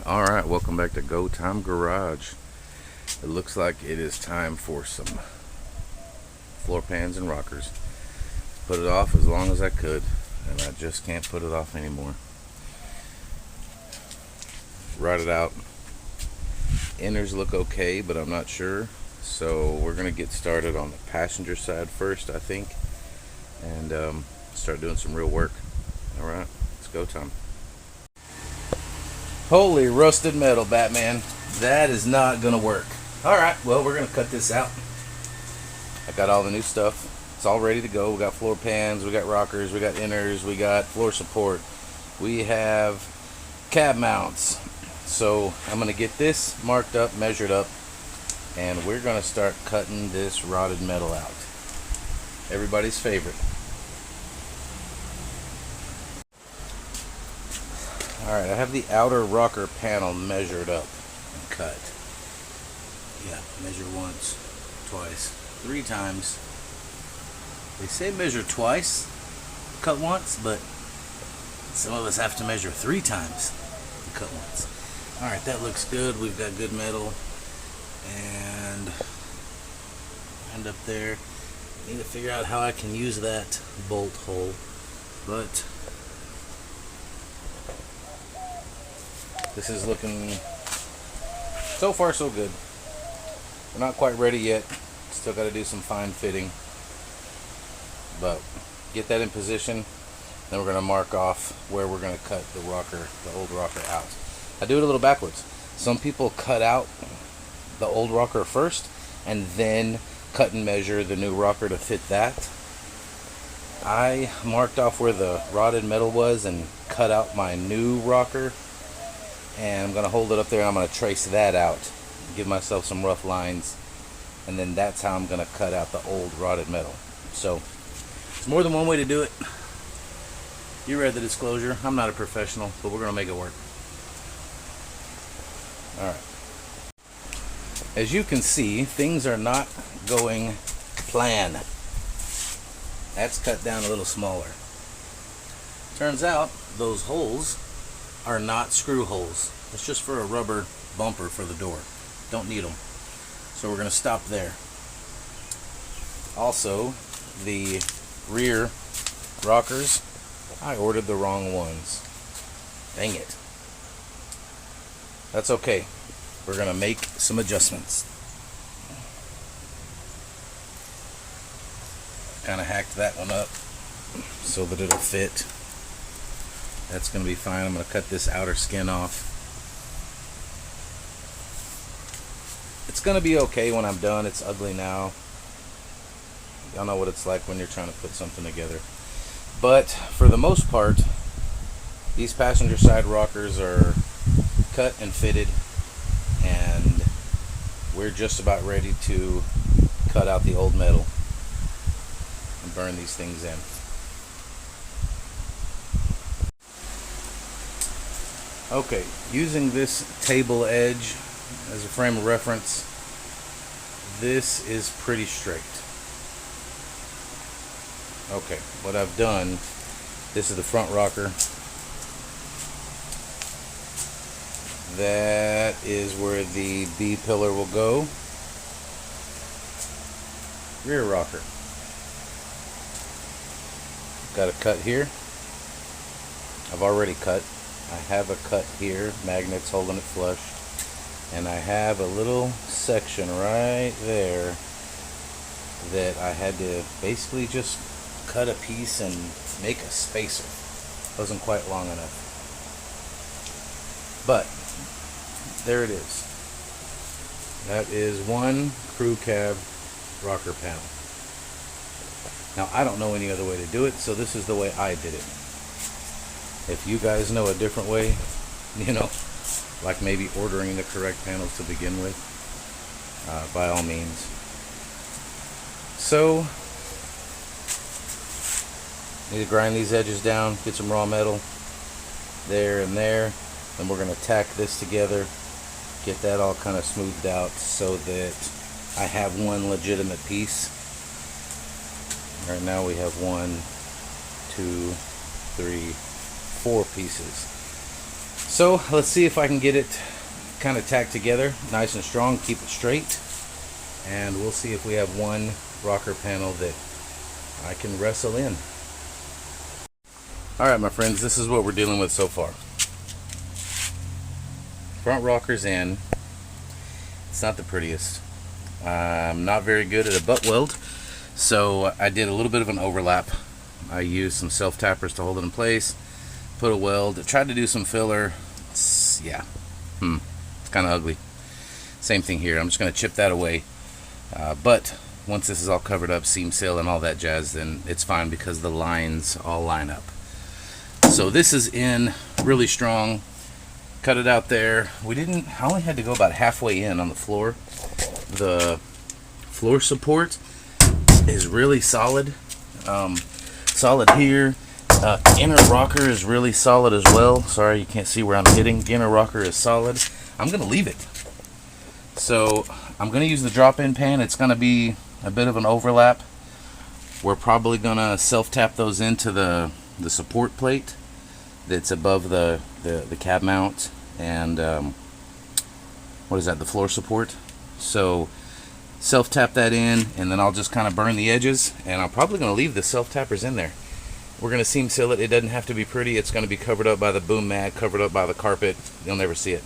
Alright, welcome back to Go Time Garage. It looks like it is time for some floor pans and rockers. Put it off as long as I could, and I just can't put it off anymore. Ride it out. Inners look okay, but I'm not sure. So we're going to get started on the passenger side first, I think, and start doing some real work. Alright, it's go time. Holy rusted metal, Batman. That is not gonna work. Alright, well, we're gonna cut this out. I got all the new stuff. It's all ready to go. We got floor pans, we got rockers, we got inners, we got floor support, we have cab mounts. So I'm gonna get this marked up, measured up, and we're gonna start cutting this rotted metal out. Everybody's favorite. Alright, I have the outer rocker panel measured up and cut. Yeah, measure once, twice, 3 times. They say measure twice, cut once, but some of us have to measure 3 times and cut once. Alright, that looks good. We've got good metal. And end up there. I need to figure out how I can use that bolt hole. But this is looking, so far so good. We're not quite ready yet. Still got to do some fine fitting. But get that in position. Then we're going to mark off where we're going to cut the rocker, the old rocker out. I do it a little backwards. Some people cut out the old rocker first and then cut and measure the new rocker to fit that. I marked off where the rotted metal was and cut out my new rocker. And I'm going to hold it up there and I'm going to trace that out, give myself some rough lines, and then that's how I'm going to cut out the old rotted metal. So there's more than one way to do it. You read the disclosure. I'm not a professional, but we're going to make it work. Alright. As you can see, things are not going to plan. That's cut down a little smaller. Turns out those holes are not screw holes. It's just for a rubber bumper for the door. Don't need them. So we're going to stop there. Also, the rear rockers, I ordered the wrong ones. Dang it. That's okay. We're going to make some adjustments. Kind of hacked that one up so that it'll fit. That's going to be fine. I'm going to cut this outer skin off. It's going to be okay when I'm done. It's ugly now. Y'all know what it's like when you're trying to put something together. But for the most part, these passenger side rockers are cut and fitted, and we're just about ready to cut out the old metal and burn these things in. Okay, using this table edge as a frame of reference, this is pretty straight. Okay, what I've done, this is the front rocker. That is where the B pillar will go. Rear rocker. Got a cut here. I've already cut. I have a cut here, magnets holding it flush, and I have a little section right there that I had to basically just cut a piece and make a spacer. Wasn't quite long enough, but there it is. That is one crew cab rocker panel. Now I don't know any other way to do it, so this is the way I did it. If you guys know a different way, you know, like maybe ordering the correct panels to begin with, by all means. So, need to grind these edges down, get some raw metal there and there. Then we're going to tack this together, get that all kind of smoothed out so that I have one legitimate piece. Right now we have 1, 2, 3, 4 pieces. So let's see if I can get it kind of tacked together nice and strong, keep it straight, and we'll see if we have one rocker panel that I can wrestle in. Alright my friends, this is what we're dealing with so far. Front rocker's in. It's not the prettiest. I'm not very good at a butt weld, so I did a little bit of an overlap. I used some self tappers to hold it in place, put a weld, tried to do some filler. It's kind of ugly. Same thing here. I'm just going to chip that away, but once this is all covered up, seam seal and all that jazz, then it's fine because the lines all line up. So this is in really strong. Cut it out there. I only had to go about halfway in on the floor. The floor support is really solid. Solid here. Inner rocker is really solid as well. Sorry you can't see where I'm hitting. Inner rocker is solid. I'm going to leave it. So I'm going to use the drop-in pan. It's going to be a bit of an overlap. We're probably going to self-tap those into the support plate that's above the cab mount and what is that, the floor support. So self-tap that in, and then I'll just kind of burn the edges, and I'm probably going to leave the self-tappers in there. We're going to seam seal it. It doesn't have to be pretty. It's going to be covered up by the boom mat, covered up by the carpet. You'll never see it.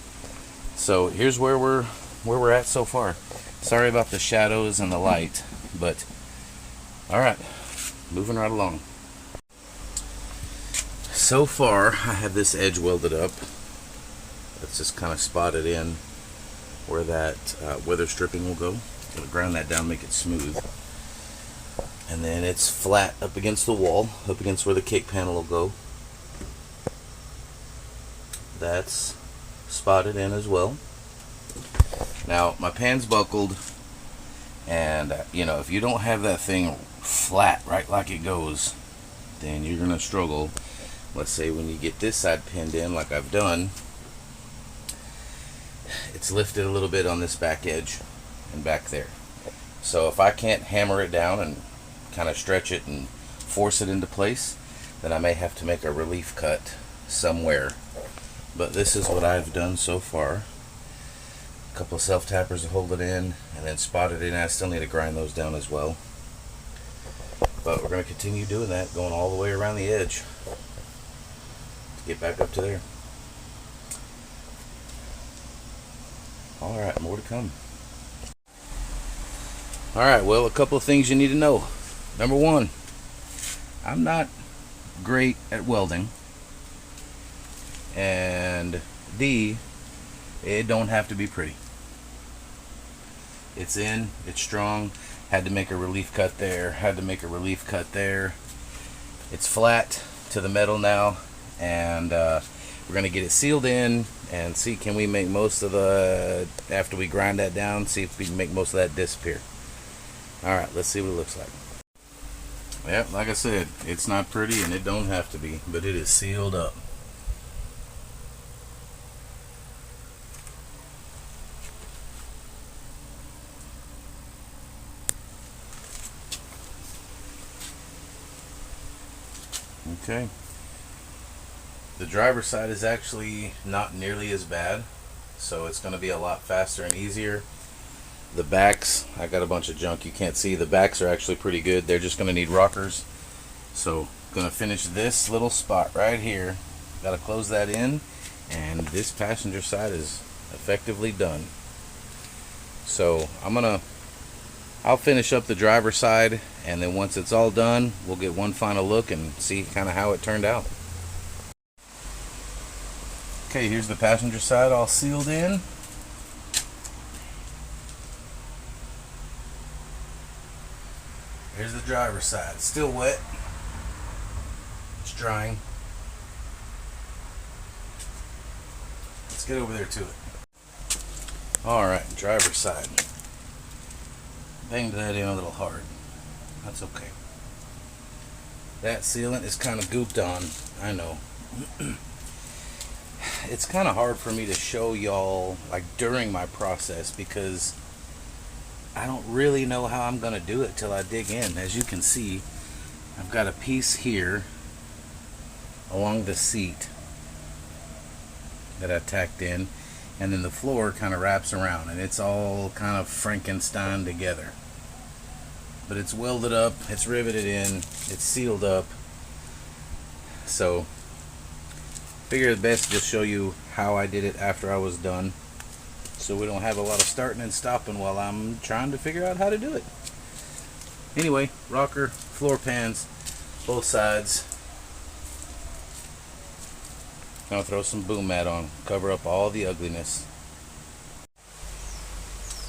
So here's where we're at so far. Sorry about the shadows and the light, but alright, moving right along. So far I have this edge welded up. Let's just kind of spot it in where that weather stripping will go. Gonna grind that down, make it smooth, and then it's flat up against the wall, up against where the cake panel will go. That's spotted in as well. Now my pan's buckled, and if you don't have that thing flat right like it goes, then you're gonna struggle. Let's say when you get this side pinned in like I've done, it's lifted a little bit on this back edge and back there. So if I can't hammer it down and kind of stretch it and force it into place, then I may have to make a relief cut somewhere. But this is what I've done so far. A couple of self tappers to hold it in, and then spot it in. I still need to grind those down as well. But we're going to continue doing that, going all the way around the edge to get back up to there. Alright, more to come. Alright, well, a couple of things you need to know. Number one, I'm not great at welding. And D, it don't have to be pretty. It's in, it's strong. Had to make a relief cut there, had to make a relief cut there. It's flat to the metal now, and we're going to get it sealed in and see, can we make most of the, after we grind that down, see if we can make most of that disappear. Alright, let's see what it looks like. Yeah, like I said, it's not pretty and it don't have to be, but it is sealed up. Okay. The driver's side is actually not nearly as bad, so it's going to be a lot faster and easier. The backs, I got a bunch of junk you can't see. The backs are actually pretty good. They're just going to need rockers. So, going to finish this little spot right here. Got to close that in, and this passenger side is effectively done. So, I'll finish up the driver's side, and then once it's all done, we'll get one final look and see kind of how it turned out. Okay, here's the passenger side all sealed in. Here's the driver's side. It's still wet. It's drying. Let's get over there to it. Alright, driver's side. Banged that in a little hard. That's okay. That sealant is kind of gooped on. I know. It's kind of hard for me to show y'all like during my process because I don't really know how I'm going to do it till I dig in. As you can see, I've got a piece here along the seat, that I tacked in, and then the floor kind of wraps around, and it's all kind of Frankenstein together. But it's welded up, it's riveted in, it's sealed up. So figure it's best to just show you how I did it after I was done, so we don't have a lot of starting and stopping while I'm trying to figure out how to do it. Anyway, rocker, floor pans, both sides. I'll throw some boom mat on, cover up all the ugliness.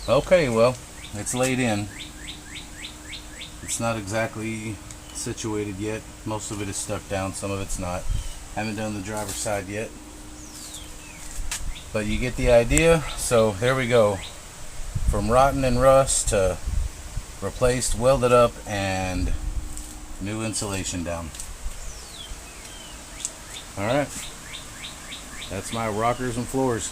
Okay, well, it's laid in. It's not exactly situated yet. Most of it is stuck down, some of it's not. Haven't done the driver's side yet. But you get the idea. So there we go. From rotten and rust to replaced, welded up, and new insulation down. Alright. That's my rockers and floors.